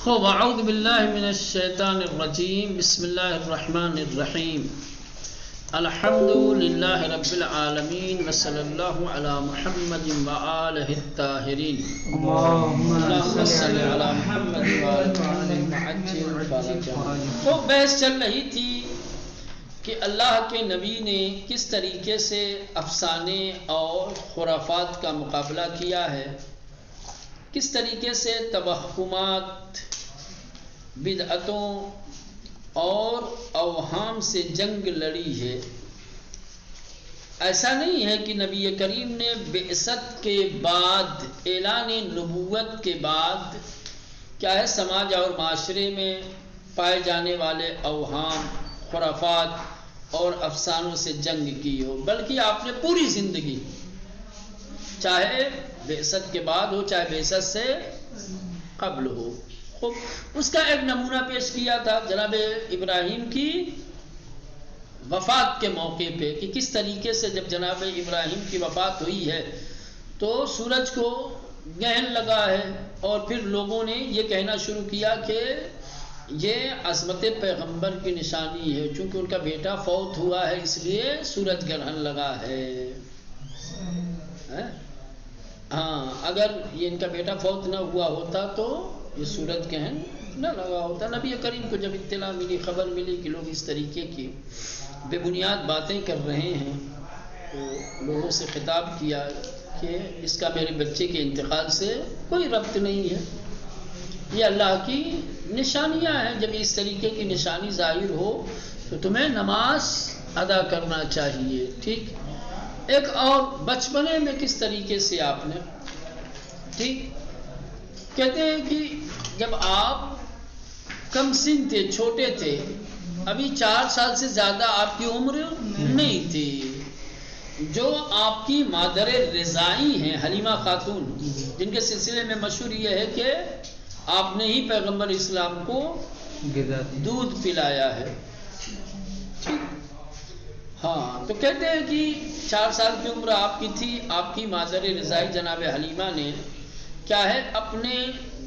خوب اعوذ باللہ من الشیطان الرجیم بسم اللہ الرحمن الرحیم الحمد للہ رب العالمین وصلی اللہ علی محمد وآلہ الطاہرین اللہم صلی علی محمد وآلہ. تو بحث چل رہی تھی کہ اللہ کے نبی نے کس طریقے سے افسانے اور خرافات کا مقابلہ کیا ہے، کس طریقے سے توہمات، بدعتوں اور اوہام سے جنگ لڑی ہے. ایسا نہیں ہے کہ نبی کریم نے بعثت کے بعد، اعلان نبوت کے بعد کیا ہے سماج اور معاشرے میں پائے جانے والے اوہام، خرافات اور افسانوں سے جنگ کی ہو، بلکہ آپ نے پوری زندگی، چاہے بعثت کے بعد ہو چاہے بعثت سے قبل ہو. اس کا ایک نمونہ پیش کیا تھا جناب ابراہیم کی وفات کے موقع پہ کہ کس طریقے سے جب جناب ابراہیم کی وفات ہوئی ہے تو سورج کو گرہن لگا ہے، اور پھر لوگوں نے یہ کہنا شروع کیا کہ یہ عظمت پیغمبر کی نشانی ہے، چونکہ ان کا بیٹا فوت ہوا ہے اس لیے سورج گرہن لگا ہے. ہاں، اگر یہ ان کا بیٹا فوت نہ ہوا ہوتا تو یہ سورج گرہن نہ لگا ہوتا. نبی کریم کو جب اطلاع ملی، خبر ملی کہ لوگ اس طریقے کی بے بنیاد باتیں کر رہے ہیں، تو لوگوں سے خطاب کیا کہ اس کا میرے بچے کے انتقال سے کوئی ربط نہیں ہے، یہ اللہ کی نشانیاں ہیں. جب اس طریقے کی نشانی ظاہر ہو تو تمہیں نماز ادا کرنا چاہیے. ٹھیک. ایک اور بچپنے میں کس طریقے سے آپ نے، ٹھیک، کہتے ہیں کہ جب آپ کم سن تھے، چھوٹے تھے، ابھی 4 سال سے زیادہ آپ کی عمر نہیں تھی، جو آپ کی مادر رضائی ہیں حلیمہ خاتون، جن کے سلسلے میں مشہور یہ ہے کہ آپ نے ہی پیغمبر اسلام کو دودھ پلایا ہے. ہاں، تو کہتے ہیں کہ 4 سال کی عمر آپ کی تھی، آپ کی مادر رضائی جناب حلیمہ نے کیا ہے اپنے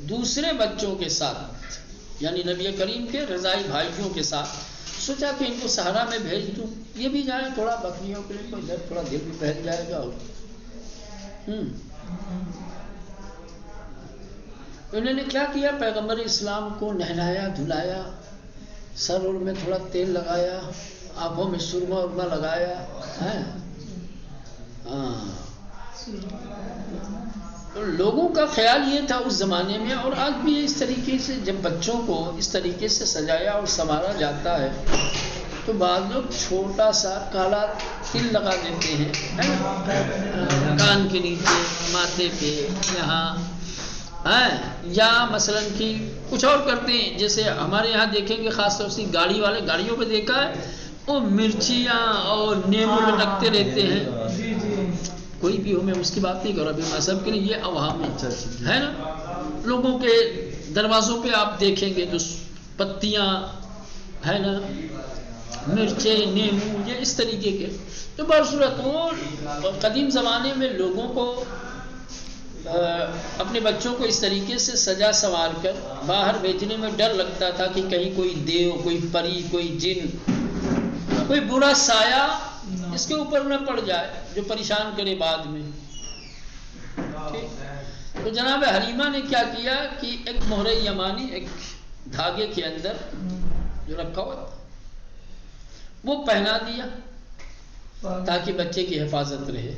دوسرے بچوں کے ساتھ، یعنی نبی کریم کے رضائی بھائیوں کے ساتھ سوچا کہ ان کو صحرا میں بھیج دوں، یہ بھی جائیں تھوڑا بکریوں کے لیے، ادھر تھوڑا دل بھی بہل جائے گا. انہوں نے کیا کیا، پیغمبر اسلام کو نہلایا دھلایا، سر اور میں تھوڑا تیل لگایا، آنکھوں میں سرما ارما لگایا. تو لوگوں کا خیال یہ تھا اس زمانے میں، اور آج بھی اس طریقے سے جب بچوں کو اس طریقے سے سجایا اور سنوارا جاتا ہے تو بعض لوگ چھوٹا سا کالا تل لگا دیتے ہیں کان کے نیچے، ماتھے پہ، یہاں، یا مثلا کہ کچھ اور کرتے ہیں. جیسے ہمارے یہاں دیکھیں گے خاص طور سے گاڑی والے، گاڑیوں پہ دیکھا ہے وہ مرچیاں اور نیمو لٹکتے رہتے ہیں. کوئی بھی ہو، میں اس کی بات نہیں کر رہا، ابھی مذہب کے لیے یہ اوہام ہے نا. لوگوں کے دروازوں پہ آپ دیکھیں گے تو پتیاں ہے نا، مرچیں، نیمو، یہ اس طریقے کے. تو برصورت وہ قدیم زمانے میں لوگوں کو اپنے بچوں کو اس طریقے سے سجا سنوار کر باہر بھیجنے میں ڈر لگتا تھا کہ کہیں کوئی دیو، کوئی پری، کوئی جن، کوئی برا سایہ اس کے اوپر نہ پڑ جائے جو پریشان کرے بعد میں. ٹھیک. تو جناب حلیمہ نے کیا کیا کہ ایک مہر یمانی ایک دھاگے کے اندر جو رکھا ہوا وہ پہنا دیا تاکہ بچے کی حفاظت رہے.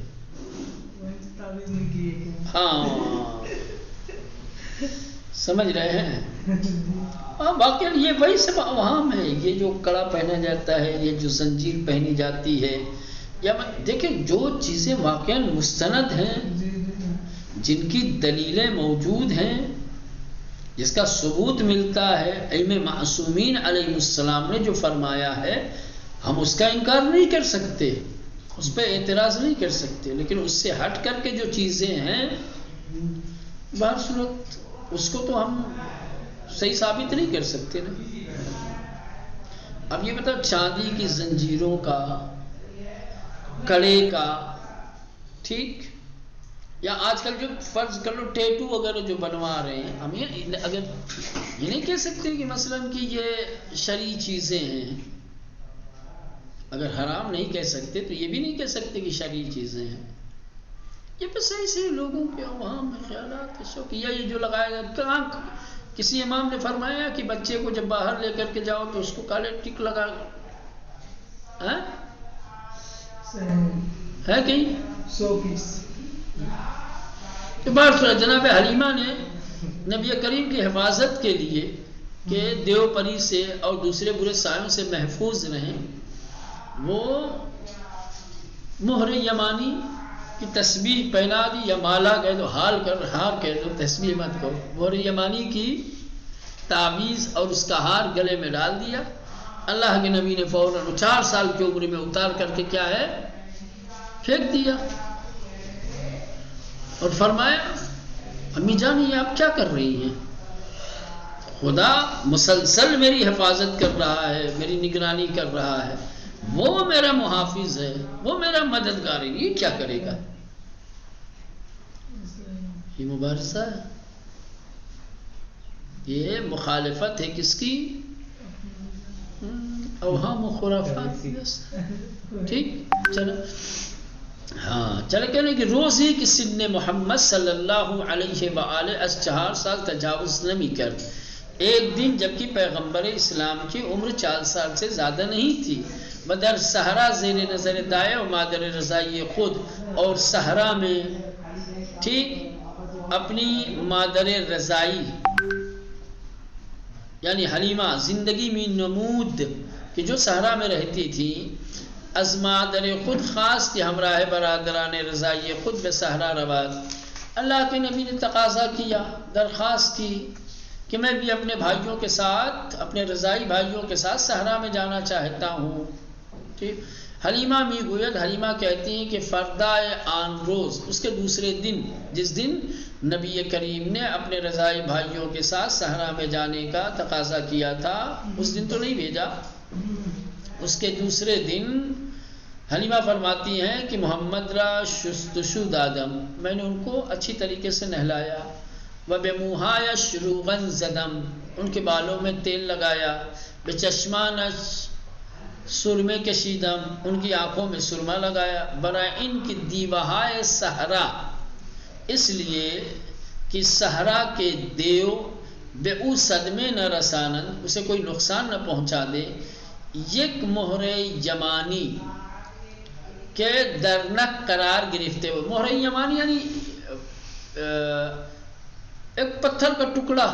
ہاں، سمجھ رہے ہیں. ہاں، باقی یہ وہی سب اوہام ہے. یہ جو کڑا پہنا جاتا ہے، یہ جو زنجیر پہنی جاتی ہے، یا دیکھیں جو چیزیں واقعا مستند ہیں، جن کی دلیلیں موجود ہیں، جس کا ثبوت ملتا ہے، علم معصومین علیہ السلام نے جو فرمایا ہے، ہم اس کا انکار نہیں کر سکتے، اس پہ اعتراض نہیں کر سکتے. لیکن اس سے ہٹ کر کے جو چیزیں ہیں بہر صورت اس کو تو ہم صحیح ثابت نہیں کر سکتے نا. اب یہ بتاؤ، چاندی کی زنجیروں کا، کڑے کا، ٹھیک، یا آج کل جو فرض کر لو ٹیٹو وغیرہ جو بنوا رہے ہیں، ہم یہ اگر یہ نہیں کہہ سکتے کہ مثلاً کہ یہ شرعی چیزیں ہیں، اگر حرام نہیں کہہ سکتے تو یہ بھی نہیں کہہ سکتے کہ شرعی چیزیں ہیں. یہ بس ایسے لوگوں کے عوام میں خیالات شوقیہ یہ جو لگایا جاتا. کہاں کسی امام نے فرمایا کہ بچے کو جب باہر لے کر کے جاؤ تو اس کو کالے ٹک لگا ہے کہیں 100 جناب حلیمہ نے نبی کریم کی حفاظت کے لیے کہ دیو پری سے اور دوسرے برے سایوں سے محفوظ رہیں، وہ مہر یمانی کی تسبیح پہنا دی، یا مالا کہہ دو، ہار کہہ دو، تسبیح مت کہو. مہر یمانی کی تعویذ اور اس کا ہار گلے میں ڈال دیا. اللہ کے نبی نے فوراً 4 سال کی عمر میں اتار کر کے کیا ہے پھینک دیا اور فرمایا امی جان یہ آپ کیا کر رہی ہیں؟ خدا مسلسل میری حفاظت کر رہا ہے، میری نگرانی کر رہا ہے، وہ میرا محافظ ہے، وہ میرا مددگار ہے، یہ کیا کرے گا؟ یہ مبارزہ ہے، یہ مخالفت ہے کس کی؟ اوہام و خرافات. ٹھیک چلو. ہاں چلے کہنے کہ روزی کی سن محمد صلی اللہ علیہ وآلہ 4 سال تجاوز نمی کر. ایک دن جبکہ پیغمبر اسلام کی عمر 4 سال سے زیادہ نہیں تھی، بدر صحرا زیر نظر دائے و مادر رضائی خود، اور صحرا میں ٹھیک اپنی مادر رضائی یعنی حلیمہ زندگی میں نمود کہ جو صحرا میں رہتی تھی، از مادر خود خاص کی ہمراہ برادران رضائی خود بے صحرا رواد. اللہ کے نبی نے تقاضا کیا، درخواست کی کہ میں بھی اپنے بھائیوں کے ساتھ، اپنے رضائی بھائیوں کے ساتھ صحرا میں جانا چاہتا ہوں. ٹھیک. حلیمہ می گوید، حلیمہ کہتی ہیں کہ فردائے آن روز، اس کے دوسرے دن، جس دن نبی کریم نے اپنے رضائی بھائیوں کے ساتھ صحرا میں جانے کا تقاضا کیا تھا، اس دن تو نہیں بھیجا، اس کے دوسرے دن حلیمہ فرماتی ہیں کہ محمد را شستشو دادم، میں نے ان کو اچھی طریقے سے نہلایا، وبموہایا شروغن زدم، ان کے بالوں میں تیل لگایا، بچشمانش سرمے کشیدم، ان کی آنکھوں میں سرما لگایا، برائے ان کی دیوہائے صحرا، اس لیے کہ صحرا کے دیو بے او صدمے نہ رسانن، اسے کوئی نقصان نہ پہنچا دے، یک مہر یمانی کے درنک قرار گرفتے ہوئے. مہر یمانی یعنی ایک پتھر کا ٹکڑا،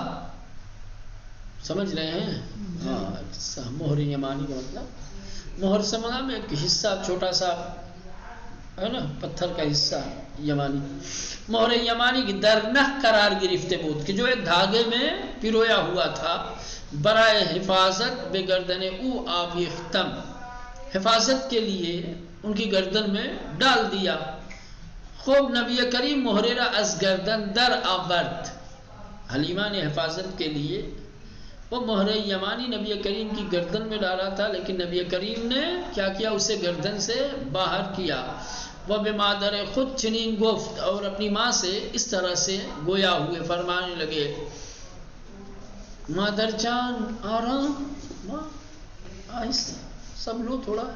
سمجھ رہے ہیں؟ ہاں مہر یمانی کا مطلب مہر سے مراد ایک حصہ چھوٹا سا ہے نا، پتھر کا حصہ یمانی. مہر یمانی کی درنک قرار گرفتے بود کہ جو ایک دھاگے میں پرویا ہوا تھا، برائے حفاظت بے گردن او آویختم، حفاظت کے لیے ان کی گردن میں ڈال دیا. خوب نبی کریم مہررہ از گردن در آورد، حلیمہ نے حفاظت کے لیے وہ مہر یمانی نبی کریم کی گردن میں ڈالا تھا، لیکن نبی کریم نے کیا کیا؟ اسے گردن سے باہر کیا. وہ بمادر خود چنین گفت، اور اپنی ماں سے اس طرح سے گویا ہوئے فرمانے لگے، مادر جان آرام، ماں آہستہ، سب لو تھوڑا،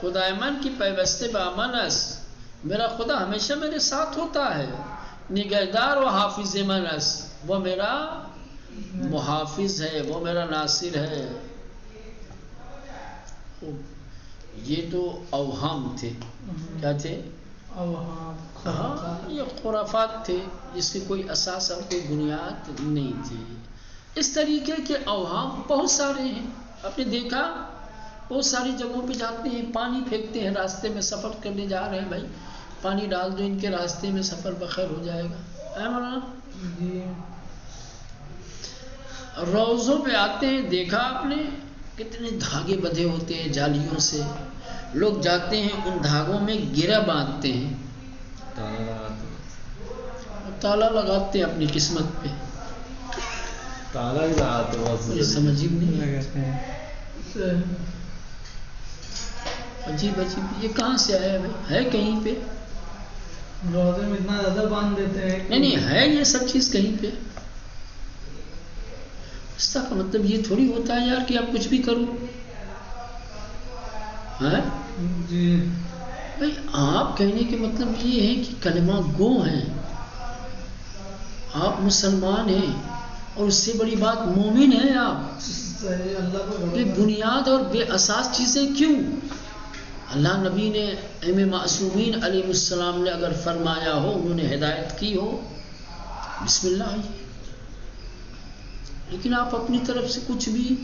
خدا من کی پیوستے بامنس، میرا خدا ہمیشہ میرے ساتھ ہوتا ہے، نگہدار و حافظ منس، وہ میرا محافظ ہے، وہ میرا ناصر ہے. یہ تو اوہام تھے، کیا تھے؟ اوہام، یہ خرافات تھے جس کی کوئی اساس اور کوئی بنیاد نہیں تھی. اس طریقے کے اوہام بہت سارے ہیں، آپ نے دیکھا بہت ساری جگہوں پہ جاتے ہیں، پانی پھینکتے ہیں، راستے میں سفر کرنے جا رہے ہیں، بھائی پانی ڈال دو ان کے راستے میں، سفر بخیر ہو جائے گا. مولانا روزوں پہ آتے ہیں، دیکھا آپ نے کتنے دھاگے بدھے ہوتے ہیں جالیوں سے، لوگ جاتے ہیں ان دھاگوں میں گرہ باندھتے ہیں، تالا لگاتے ہیں اپنی قسمت پہ. تالا ہی لگاتے مجھے سمجھ ہی نہیں لگاتے ہیں، عجیب عجیب. یہ کہاں سے آیا ہے؟ کہیں پہ روزے میں اتنا زیادہ باندھ دیتے ہیں. نہیں ہے یہ سب چیز کہیں پہ. اس کا مطلب یہ تھوڑی ہوتا ہے یار کہ آپ کچھ بھی کرو. جی بھائی آپ کہنے کے مطلب یہ ہے کہ کلمہ گو ہیں، آپ مسلمان ہیں، اور اس سے بڑی بات مومن ہیں آپ. صحیح. اللہ کو یہ بنیاد اور بے اساس چیزیں کیوں؟ اللہ نبی نے ائمہ معصومین علیہ السلام نے اگر فرمایا ہو، انہوں نے ہدایت کی ہو، بسم اللہ آئیے. لیکن آپ اپنی طرف سے کچھ بھی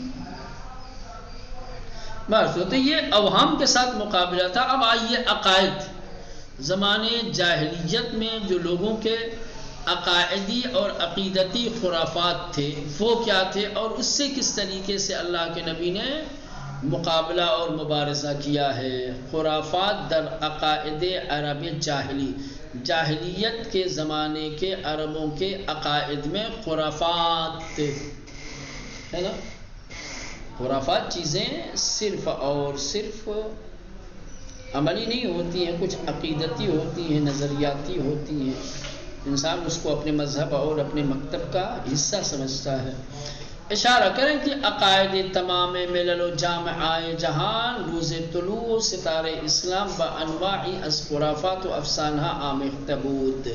بس ہوتے. یہ اوہام کے ساتھ مقابلہ تھا. اب آئیے عقائد. زمانے جاہلیت میں جو لوگوں کے عقائدی اور عقیدتی خرافات تھے وہ کیا تھے، اور اس سے کس طریقے سے اللہ کے نبی نے مقابلہ اور مبارزہ کیا ہے. خرافات در عقائد عرب جاہلی، جاہلیت کے زمانے کے عربوں کے عقائد میں خرافات ہے نا. خرافات چیزیں صرف اور صرف عملی نہیں ہوتی ہیں، کچھ عقیدتی ہوتی ہیں، نظریاتی ہوتی ہیں. انسان اس کو اپنے مذہب اور اپنے مکتب کا حصہ سمجھتا ہے. اشارہ کریں کہ عقائد تمام ملل و جامعہ جہان روز طلوع ستارے اسلام بانواعی از خرافات و افسانہ آمیختہ بود.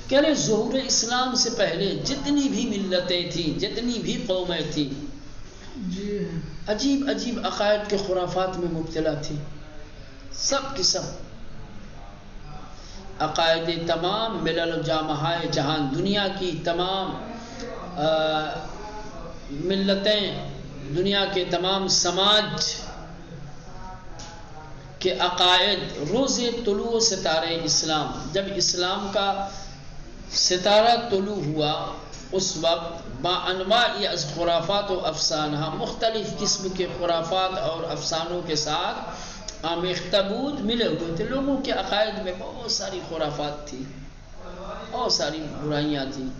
کہہ رہے ظہور اسلام سے پہلے جتنی بھی ملتیں تھیں، جتنی بھی قومیں تھیں، عجیب عجیب عقائد کے خرافات میں مبتلا تھی. سب کی سب عقائد تمام ملل و جامعہ جہان، دنیا کی تمام ملتیں، دنیا کے تمام سماج کے عقائد روز طلوع ستارے اسلام، جب اسلام کا ستارہ طلوع ہوا اس وقت با انواع از خرافات و افسانہ، مختلف قسم کے خرافات اور افسانوں کے ساتھ آمیختہ بود، ملے ہوئے تھے. لوگوں کے عقائد میں بہت ساری خرافات تھی، بہت ساری برائیاں تھیں.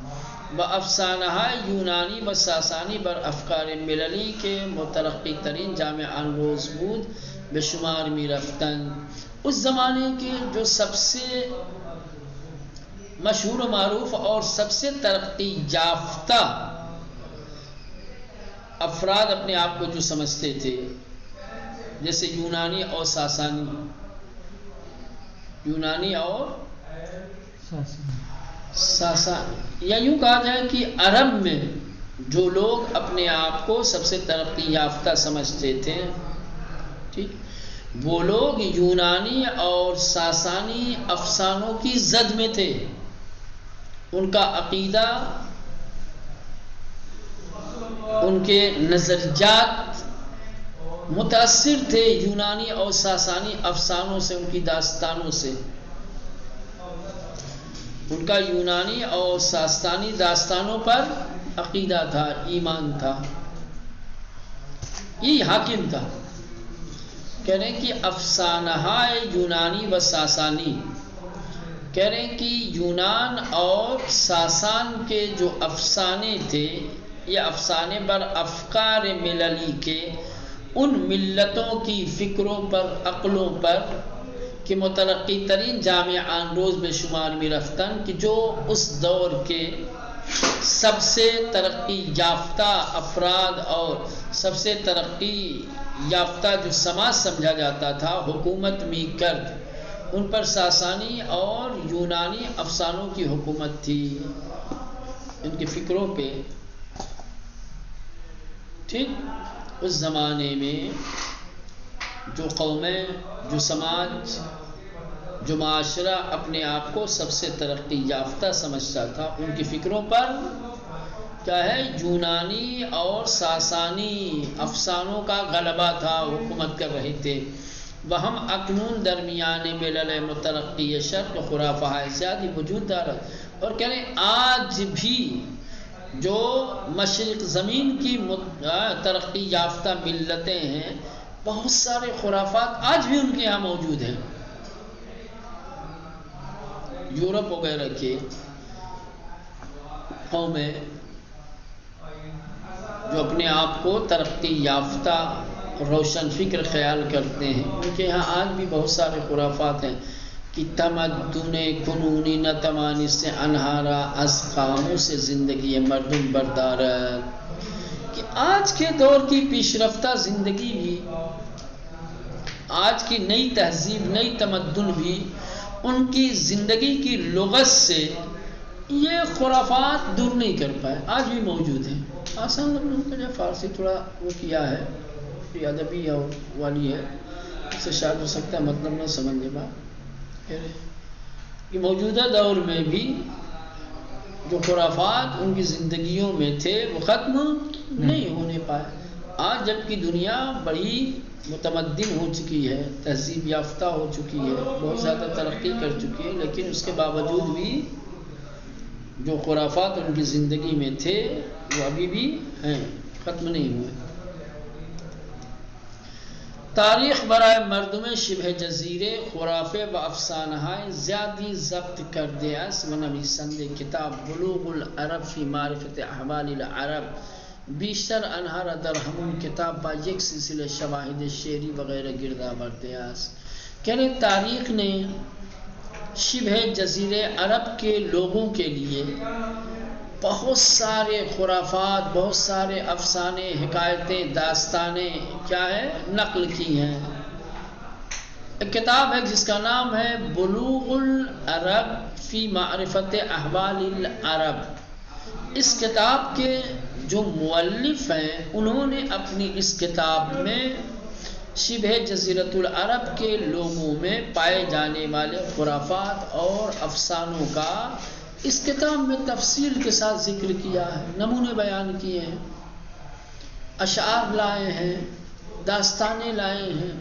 بافسانہ یونانی و ساسانی بر افکار مللی کے مترقی ترین جامعان روز بود بے شمار می رفتن. اس زمانے کے جو سب سے مشہور و معروف اور سب سے ترقی یافتہ افراد اپنے آپ کو جو سمجھتے تھے، جیسے یونانی اور ساسانی، یونانی اور ساسانی، یا یوں کہا جائے کہ عرب میں جو لوگ اپنے آپ کو سب سے ترقی یافتہ سمجھتے تھے، ٹھیک، وہ لوگ یونانی اور ساسانی افسانوں کی زد میں تھے. ان کا عقیدہ، ان کے نظریات متاثر تھے یونانی اور ساسانی افسانوں سے، ان کی داستانوں سے. ان کا یونانی اور ساسانی داستانوں پر عقیدہ تھا، ایمان تھا، یہ حاکم تھا. کہہ رہے ہیں کہ افسانہ یونانی و ساسانی، کہہ رہے ہیں کہ یونان اور ساسان کے جو افسانے تھے، یہ افسانے بر افکار مللی کے، ان ملتوں کی فکروں پر، عقلوں پر کہ مترقی ترین جامعان روز بے شمار میں رفتن، کہ جو اس دور کے سب سے ترقی یافتہ افراد اور سب سے ترقی یافتہ جو سماج سمجھا جاتا تھا، حکومت میں کرد، ان پر ساسانی اور یونانی افسانوں کی حکومت تھی، ان کی فکروں پہ. ٹھیک، اس زمانے میں جو قومیں، جو سماج، جو معاشرہ اپنے آپ کو سب سے ترقی یافتہ سمجھتا تھا، ان کی فکروں پر کیا ہے، یونانی اور ساسانی افسانوں کا غلبہ تھا، حکومت کر رہے تھے. وہم اکنون درمیان ملل مترقی شرق خرافہ زیادہ وجود دارت. اور کہہ رہے ہیں آج بھی جو مشرق زمین کی ترقی یافتہ ملتیں ہیں، بہت سارے خرافات آج بھی ان کے یہاں موجود ہیں. یورپ وغیرہ کے قومیں جو اپنے آپ کو ترقی یافتہ روشن فکر خیال کرتے ہیں، ان کے یہاں آج بھی بہت سارے خرافات ہیں. کہ تمدن کنونی نتوانی سے انہارا از قاموں سے زندگی مردم بردارت، کہ آج کے دور کی پیش رفتہ زندگی بھی، آج کی نئی تہذیب، نئی تمدن بھی ان کی زندگی کی لغت سے یہ خرافات دور نہیں کر پائے، آج بھی موجود ہیں۔ آسان لفظوں کا جو فارسی تھوڑا وہ کیا ہے، یہ ادبی والی ہے، اس سے شاید ہو سکتا ہے مطلب نہ سمجھنے بات، کہ موجودہ دور میں بھی جو خرافات ان کی زندگیوں میں تھے وہ ختم نہیں ہونے پائے۔ آج جبکہ دنیا بڑی متمدن ہو چکی ہے، تہذیب یافتہ ہو چکی ہے، بہت زیادہ ترقی کر چکی ہے، لیکن اس کے باوجود بھی جو خرافات ان کی زندگی میں تھے وہ ابھی بھی ہیں، ختم نہیں ہوئے۔ تاریخ برائے مردم شبہ جزیرے خرافے و افسانہ زیادی ضبط کرده است و نویسنده کتاب بلوغ العرب فی معرفت احوال العرب بیشتر آنها را در همون کتاب با یک سلسله شواهد شعری وغیرہ گرد آورده است۔ یعنی تاریخ نے شبہ جزیرے عرب کے لوگوں کے لیے بہت سارے خرافات، بہت سارے افسانے، حکایتیں، داستانیں کیا ہے نقل کی ہیں۔ ایک کتاب ہے جس کا نام ہے بلوغ العرب فی معرفت احوال العرب۔ اس کتاب کے جو مؤلف ہیں انہوں نے اپنی اس کتاب میں شبہ جزیرۃ العرب کے لوگوں میں پائے جانے والے خرافات اور افسانوں کا اس کتاب میں تفصیل کے ساتھ ذکر کیا ہے، نمونے بیان کیے ہیں، اشعار لائے ہیں، داستانیں لائے ہیں،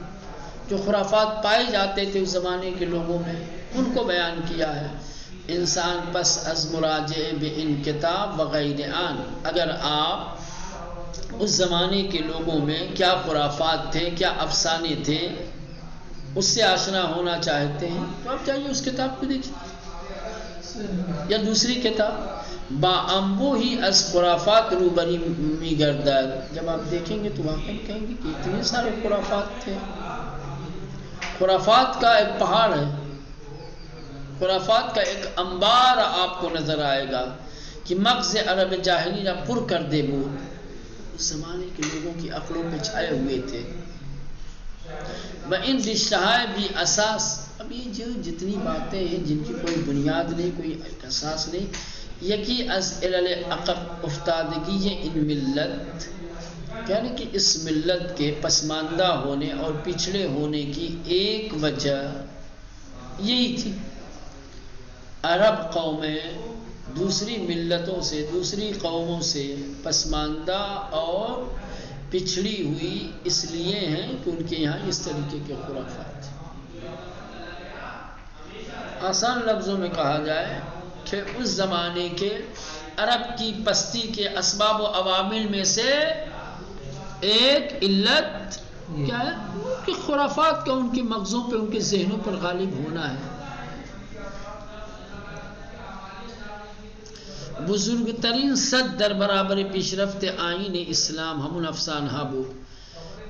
جو خرافات پائے جاتے تھے اس زمانے کے لوگوں میں ان کو بیان کیا ہے۔ انسان پس از مراجعہ بے ان کتاب وغیرہ آن، اگر آپ اس زمانے کے لوگوں میں کیا خرافات تھے، کیا افسانے تھے، اس سے آشنا ہونا چاہتے ہیں تو آپ چاہیے اس کتاب کو دیکھیں، یا دوسری کتاب با انبو ہی از خرافات روبری می گردد۔ جب آپ دیکھیں گے تو واقعی کہیں گے کہ اتنے سارے خرافات تھے، خرافات کا ایک پہاڑ ہے، خرافات کا ایک انبار آپ کو نظر آئے گا کہ مغز عرب جاہلی نہ پر کر دے بود، اس زمانے کے لوگوں کی عقلوں پہ چھائے ہوئے تھے۔ ان رشتہائے بھی اساس، اب یہ جو جتنی باتیں ہیں جن کی کوئی بنیاد نہیں، کوئی اساس نہیں، یکی از علل عقب افتادگی ان ملت، یعنی کہ اس ملت کے پسماندہ ہونے اور پچھڑے ہونے کی ایک وجہ یہی تھی۔ عرب قومیں دوسری ملتوں سے، دوسری قوموں سے پسماندہ اور پچھڑی ہوئی اس لیے ہیں کہ ان کے یہاں اس طریقے کے خرافات تھے۔ آسان لفظوں میں کہا جائے کہ اس زمانے کے عرب کی پستی کے اسباب و عوامل میں سے ایک علت کیا ہے کہ خرافات کا ان کے مغزوں پہ، ان کے ذہنوں پر غالب ہونا ہے۔ بزرگ ترین صد در برابر پیشرفت آئین اسلام ہم افسانہ بو،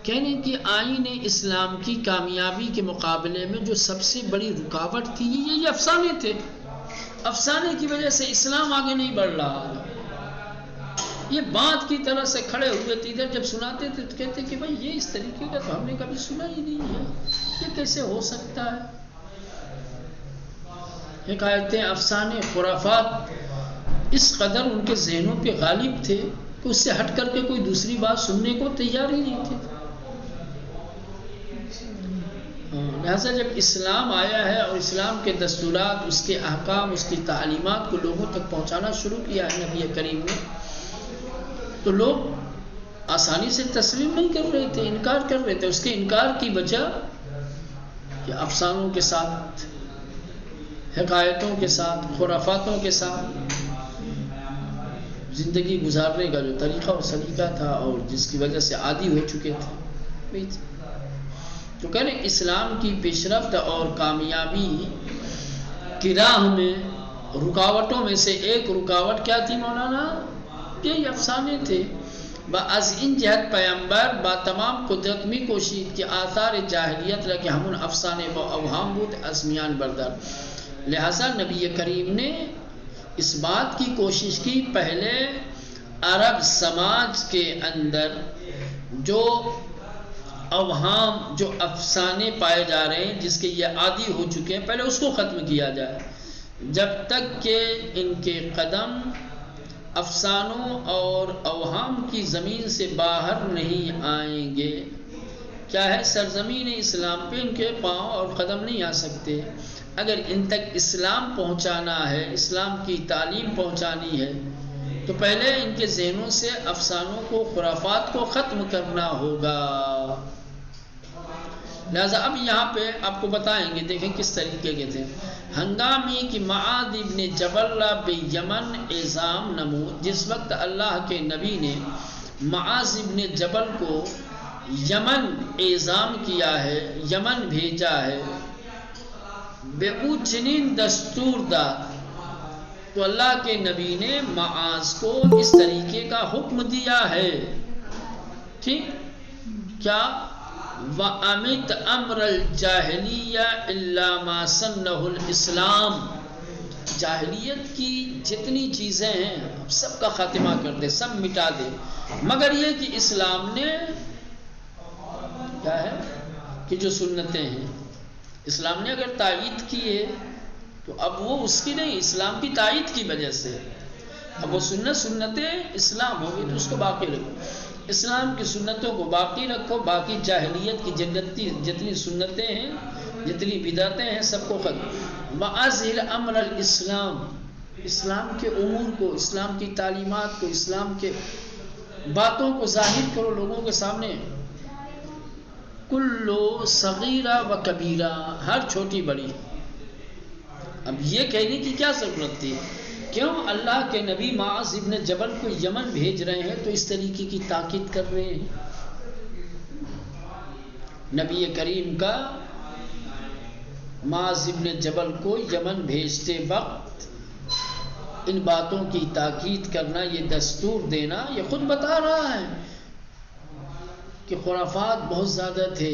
کہنے کہ آئین اسلام کی کامیابی کے مقابلے میں جو سب سے بڑی رکاوٹ تھی یہ افسانے تھے۔ افسانے کی وجہ سے اسلام آگے نہیں بڑھ رہا، یہ بات کی طرح سے کھڑے ہوئے تھے، ادھر جب سناتے تھے تو کہتے کہ بھائی یہ اس طریقے کا تو ہم نے کبھی سنا ہی نہیں ہے، یہ کیسے ہو سکتا ہے۔ حکایتیں، افسانے، خرافات اس قدر ان کے ذہنوں پہ غالب تھے کہ اس سے ہٹ کر کے کوئی دوسری بات سننے کو تیار ہی نہیں تھے۔ لہذا جب اسلام آیا ہے اور اسلام کے دستورات، اس کے احکام، اس کی تعلیمات کو لوگوں تک پہنچانا شروع کیا ہے نبی کریم نے، تو لوگ آسانی سے تسلیم نہیں کر رہے تھے، انکار کر رہے تھے۔ اس کے انکار کی وجہ کہ افسانوں کے ساتھ، حکایتوں کے ساتھ، خرافاتوں کے ساتھ زندگی گزارنے کا جو طریقہ اور سلیقہ تھا اور جس کی وجہ سے عادی ہو چکے تھے، تو کہنے اسلام کی پیشرفت اور کامیابی کی راہ میں رکاوٹوں میں سے ایک رکاوٹ کیا تھی مولانا؟ یہ افسانے تھے۔ با از این جهت پیامبر با تمام قدرت می کوشید که آثار جاہلیت را که همون افسانه و اوهام بود از میان بردار. لہذا نبی کریم نے اس بات کی کوشش کی پہلے عرب سماج کے اندر جو اوہام جو افسانے پائے جا رہے ہیں جس کے یہ عادی ہو چکے ہیں پہلے اس کو ختم کیا جائے جب تک کہ ان کے قدم افسانوں اور اوہام کی زمین سے باہر نہیں آئیں گے. کیا ہے سرزمین اسلام پہ ان کے پاؤں اور قدم نہیں آ سکتے. اگر ان تک اسلام پہنچانا ہے اسلام کی تعلیم پہنچانی ہے تو پہلے ان کے ذہنوں سے افسانوں کو خرافات کو ختم کرنا ہوگا. لہذا اب یہاں پہ آپ کو بتائیں گے دیکھیں کس طریقے کے تھے. ہنگامی کی معاذ ابن جبل بے یمن اعزام نمود. جس وقت اللہ کے نبی نے معاذ ابن جبل کو یمن اعزام کیا ہے یمن بھیجا ہے بے او چنین دستور داد تو اللہ کے نبی نے معاذ کو اس طریقے کا حکم دیا ہے. ٹھیک کیا وَأَمِتْ أَمْرَ الْجَاهِلِيَّةِ إِلَّا مَا سَنَّهُ الْإِسْلَامِ. جاہلیت کی جتنی چیزیں ہیں سب کا خاتمہ کر دے سب مٹا دے مگر یہ کہ اسلام نے کیا ہے کہ جو سنتیں ہیں اسلام نے اگر تائید کی ہے تو اب وہ اس کی نہیں اسلام کی تائید کی وجہ سے اب وہ سنتیں اسلام ہوگی تو اس کو باقی رکھو. اسلام کی سنتوں کو باقی رکھو باقی جاہلیت کی جتنی سنتیں ہیں جتنی بدعتیں ہیں سب کو ختم. وَأَظْهِرْ أَمْرَ الْإِسْلَامِ. اسلام کے امور کو اسلام کی تعلیمات کو اسلام کے باتوں کو ظاہر کرو لوگوں کے سامنے. کلو صغیرہ و کبیرہ ہر چھوٹی بڑی. اب یہ کہنے کی کیا ضرورت تھی کیوں اللہ کے نبی معاذ ابن جبل کو یمن بھیج رہے ہیں تو اس طریقے کی تاکید کر رہے ہیں. نبی کریم کا معاذ ابن جبل کو یمن بھیجتے وقت ان باتوں کی تاکید کرنا یہ دستور دینا یہ خود بتا رہا ہے کہ خرافات بہت زیادہ تھے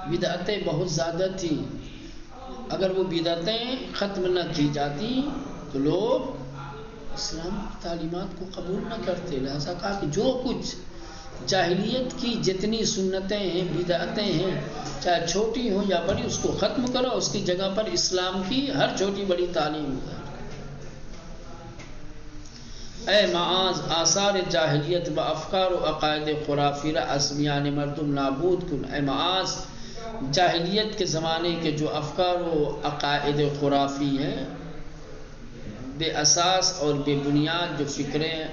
بدعتیں بہت زیادہ تھیں. اگر وہ بدعتیں ختم نہ کی جاتی تو لوگ اسلام کی تعلیمات کو قبول نہ کرتے. لہذا کہا کہ جو کچھ جاہلیت کی جتنی سنتیں ہیں بدعتیں ہیں چاہے چھوٹی ہوں یا بڑی اس کو ختم کرو اس کی جگہ پر اسلام کی ہر چھوٹی بڑی تعلیم. اے معاذ آثار جاہلیت و افکار و عقائد خرافی را از میان مردم نابود کن. اے معاذ جاہلیت کے زمانے کے جو افکار و عقائد خرافی ہیں بے اساس اور بے بنیاد جو فکریں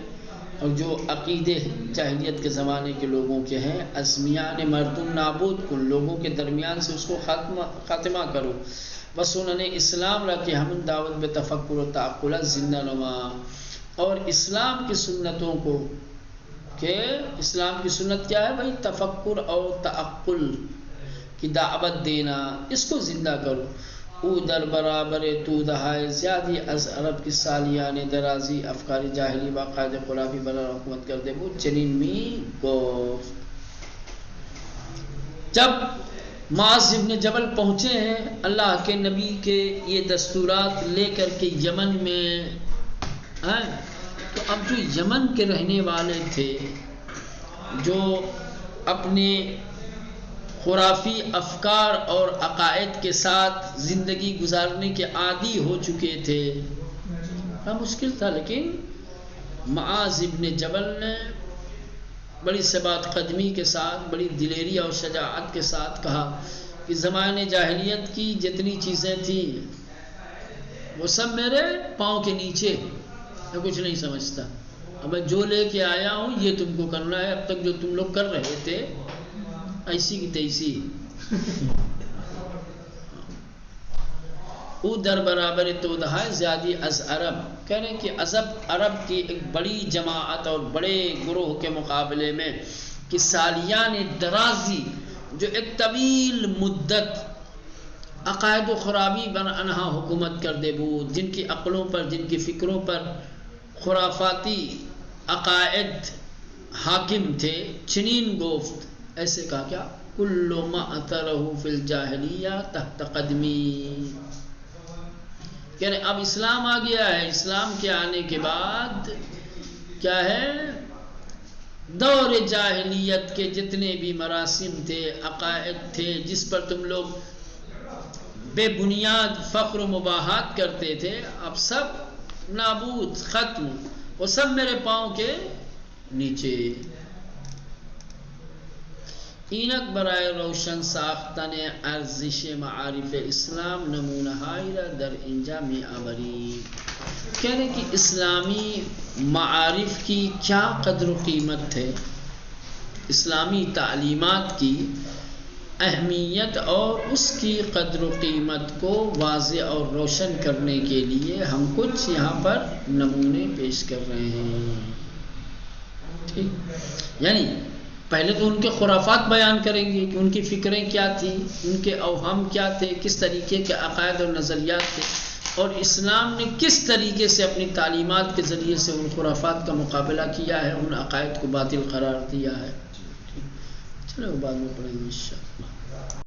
اور جو عقیدے جاہلیت کے زمانے کے لوگوں کے ہیں از میان مردم نابود کن. لوگوں کے درمیان سے اس کو خاتمہ کرو. وسنن اسلام را کہ ہم دعوت بے تفکر و تعقل زندہ نما. اور اسلام کی سنتوں کو کہ اسلام کی سنت کیا ہے بھائی تفکر اور تعقل کی دعوت دینا اس کو زندہ کرو. او در برابر تو دہائے زیادی از عرب کی سالیان درازی افکار جاہلی و عقائد خرافی بنا حکومت کر دے بود چنین می گفت. جب معاذ ابن جبل پہنچے ہیں اللہ کے نبی کے یہ دستورات لے کر کے یمن میں تو اب جو یمن کے رہنے والے تھے جو اپنے خرافی افکار اور عقائد کے ساتھ زندگی گزارنے کے عادی ہو چکے تھے بڑا مشکل تھا. لیکن معاذ ابن جبل نے بڑی ثبات قدمی کے ساتھ بڑی دلیری اور شجاعت کے ساتھ کہا کہ زمانے جاہلیت کی جتنی چیزیں تھیں وہ سب میرے پاؤں کے نیچے میں کچھ نہیں سمجھتا. اب میں جو لے کے آیا ہوں یہ تم کو کرنا ہے. اب تک جو تم لوگ کر رہے تھے ایسی کی تیسی. او در برابر تو دہائے زیادی از عرب کہنے کہ عرب کی ایک بڑی جماعت اور بڑے گروہ کے مقابلے میں کہ سالیان درازی جو ایک طویل مدت عقائد و خرابی بر انہا حکومت کر دے بود جن کی عقلوں پر جن کی فکروں پر خرافاتی عقائد حاکم تھے چنین گفت، ایسے کہا کیا کل ما اترہ فی الجاہلیہ تحت قدمی، یعنی اب اسلام آ گیا ہے، اسلام کے آنے کے بعد کیا ہے، دور جاہلیت کے جتنے بھی مراسم تھے، عقائد تھے، جس پر تم لوگ بے بنیاد فخر و مباحات کرتے تھے، اب سب نابود ختم، وہ سب میرے پاؤں کے نیچے۔ اینک برائے روشن ساختن ارزش معارف اسلام نمونہ ہائرہ در انجام آوری، کہنے کہ اسلامی معارف کی کیا قدر و قیمت ہے، اسلامی تعلیمات کی اہمیت اور اس کی قدر و قیمت کو واضح اور روشن کرنے کے لیے ہم کچھ یہاں پر نمونے پیش کر رہے ہیں۔ ٹھیک، یعنی پہلے تو ان کے خرافات بیان کریں گے کہ ان کی فکریں کیا تھیں، ان کے اوہام کیا تھے، کس طریقے کے عقائد اور نظریات تھے، اور اسلام نے کس طریقے سے اپنی تعلیمات کے ذریعے سے ان خرافات کا مقابلہ کیا ہے، ان عقائد کو باطل قرار دیا ہے۔ چلو بعد میں پڑھیں گے انشاءاللہ۔